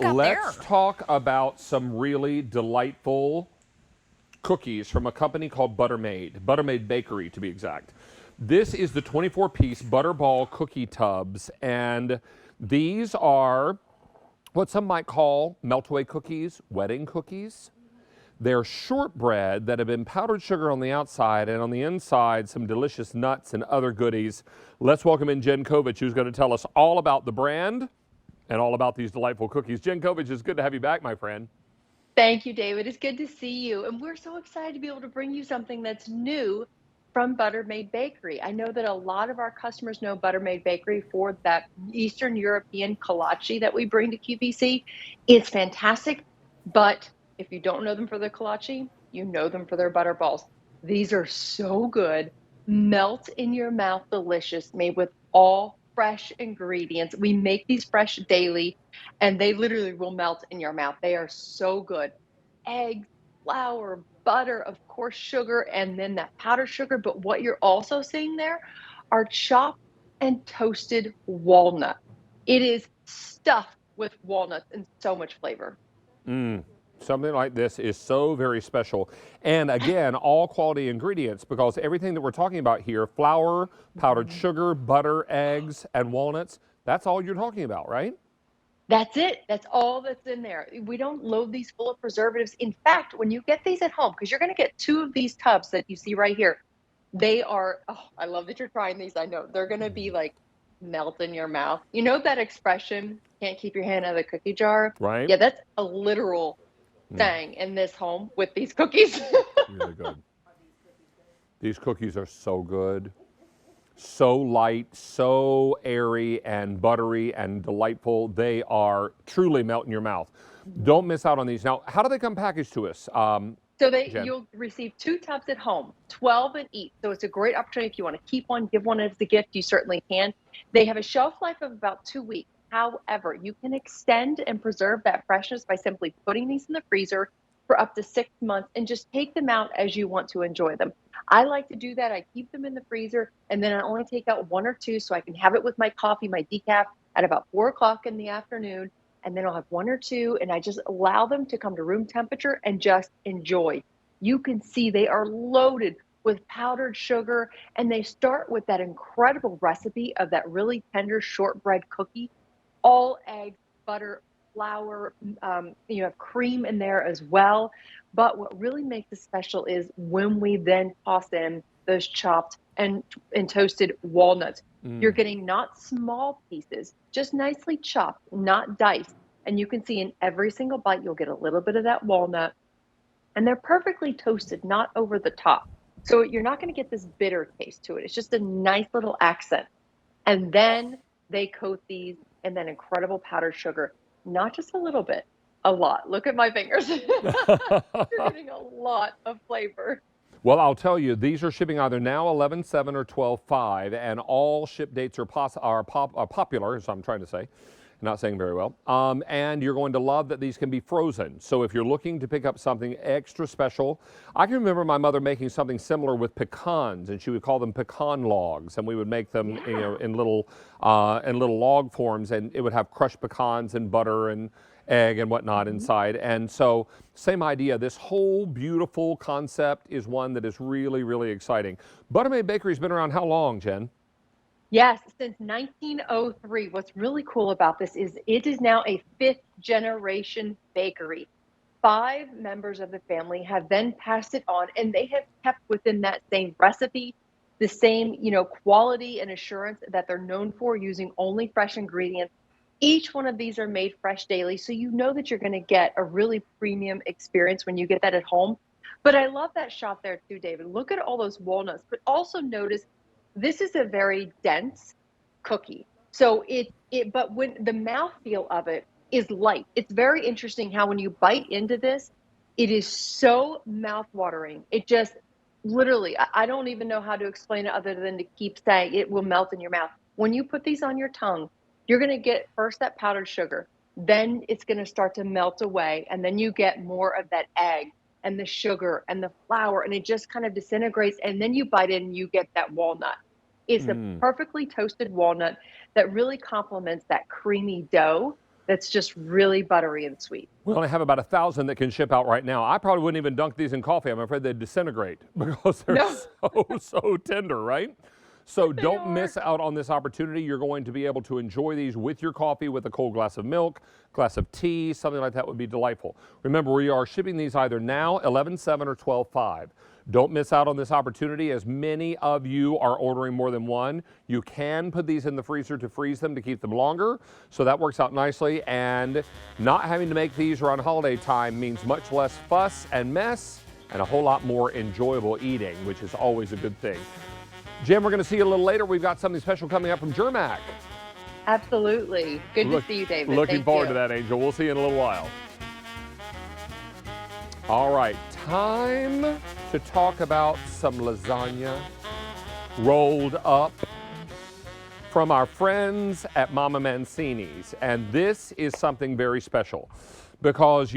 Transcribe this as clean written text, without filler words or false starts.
got there? Let's talk about some really delightful cookies from a company called Buttermaid Bakery to be exact. This is the 24-piece Butterball cookie tubs, and these are what some might call meltaway cookies, wedding cookies. They're shortbread that have been powdered sugar on the outside, and on the inside, some delicious nuts and other goodies. Let's welcome in Jen Kovich, who's going to tell us all about the brand and all about these delightful cookies. Jen Kovich, it's good to have you back, my friend. Thank you, David. It's good to see you. And we're so excited to be able to bring you something that's new from Buttermaid Bakery. I know that a lot of our customers know Buttermaid Bakery for that Eastern European kolache that we bring to QVC. It's fantastic, but if you don't know them for their kolache, you know them for their butterballs. These are so good, melt in your mouth, delicious, made with all fresh ingredients. We make these fresh daily, and they literally will melt in your mouth. They are so good. Eggs, flour, butter, of course, sugar, and then that powdered sugar. But what you're also seeing there are chopped and toasted walnut. It is stuffed with walnuts and so much flavor. Something like this is so very special. And again, all quality ingredients, because everything that we're talking about here, flour, powdered sugar, butter, eggs, and walnuts, that's all you're talking about, right? That's it. That's all that's in there. We don't load these full of preservatives. In fact, when you get these at home, because you're going to get two of these tubs that you see right here, they are, oh, I love that you're trying these. I know they're going to be like melt in your mouth. You know that expression, can't keep your hand out of the cookie jar? Right? Yeah, that's a literal saying in this home with these cookies. Really good. These cookies are so good. So light, so airy and buttery and delightful. They are truly melt in your mouth. Don't miss out on these. Now, how do they come packaged to us, So Jen? you'll receive two tubs at home, 12 in each. So it's a great opportunity. If you want to keep one, give one as a gift, you certainly can. They have a shelf life of about 2 weeks. However, you can extend and preserve that freshness by simply putting these in the freezer for up to 6 months and just take them out as you want to enjoy them. I like to do that. I keep them in the freezer, and then I only take out one or two so I can have it with my coffee, my decaf, at about 4 o'clock in the afternoon. And then I'll have one or two, and I just allow them to come to room temperature and just enjoy. You can see they are loaded with powdered sugar, and they start with that incredible recipe of that really tender shortbread cookie, all eggs, butter, flour. You have cream in there as well. But what really makes it special is when we then toss in those chopped and toasted walnuts. You're getting not small pieces, just nicely chopped, not diced. And you can see in every single bite, you'll get a little bit of that walnut. And they're perfectly toasted, not over the top. So you're not going to get this bitter taste to it. It's just a nice little accent. And then they coat these in that incredible powdered sugar, not just a little bit, a lot. Look at my fingers. You're getting a lot of flavor. Well, I'll tell you, these are shipping either now 11/7 or 12/5, and all ship dates are popular, as I'm trying to say. Not saying very well. And you're going to love that these can be frozen. So if you're looking to pick up something extra special, I can remember my mother making something similar with pecans, and she would call them pecan logs, and we would make them, in little log forms, and it would have crushed pecans and butter and egg and whatnot inside. And so, same idea. This whole beautiful concept is one that is really, really exciting. Buttermaid Bakery's been around how long, Jen? Yes, since 1903. What's really cool about this is it is now a fifth generation bakery. 5 members of the family have then passed it on, and they have kept within that same recipe, the same, quality and assurance that they're known for, using only fresh ingredients. Each one of these are made fresh daily, so you know that you're going to get a really premium experience when you get that at home. But I love that shot there too, David. Look at all those walnuts, but also notice this is a very dense cookie. So but when the mouthfeel of it is light, it's very interesting how when you bite into this, it is so mouth-watering. It just literally, I don't even know how to explain it other than to keep saying it will melt in your mouth. When you put these on your tongue, you're going to get first that powdered sugar, then it's going to start to melt away, and then you get more of that egg and the sugar and the flour, and it just kind of disintegrates, and then you bite in and you get that walnut. It's a perfectly toasted walnut that really complements that creamy dough. that's just really buttery and sweet. We only have about 1,000 that can ship out right now. I probably wouldn't even dunk these in coffee. I'm afraid they'd disintegrate because they're so tender, right? So don't miss out on this opportunity. You're going to be able to enjoy these with your coffee, with a cold glass of milk, glass of tea, something like that would be delightful. Remember, we are shipping these either now, 11/7 or 12/5. Don't miss out on this opportunity, as many of you are ordering more than one. You can put these in the freezer to freeze them to keep them longer, so that works out nicely. And not having to make these around holiday time means much less fuss and mess and a whole lot more enjoyable eating, which is always a good thing. Jim, we're going to see you a little later. We've got something special coming up from Germac. Absolutely. Good to see you, David. Looking forward to that, Angel. We'll see you in a little while. All right, time to talk about some lasagna rolled up from our friends at Mama Mancini's. And this is something very special because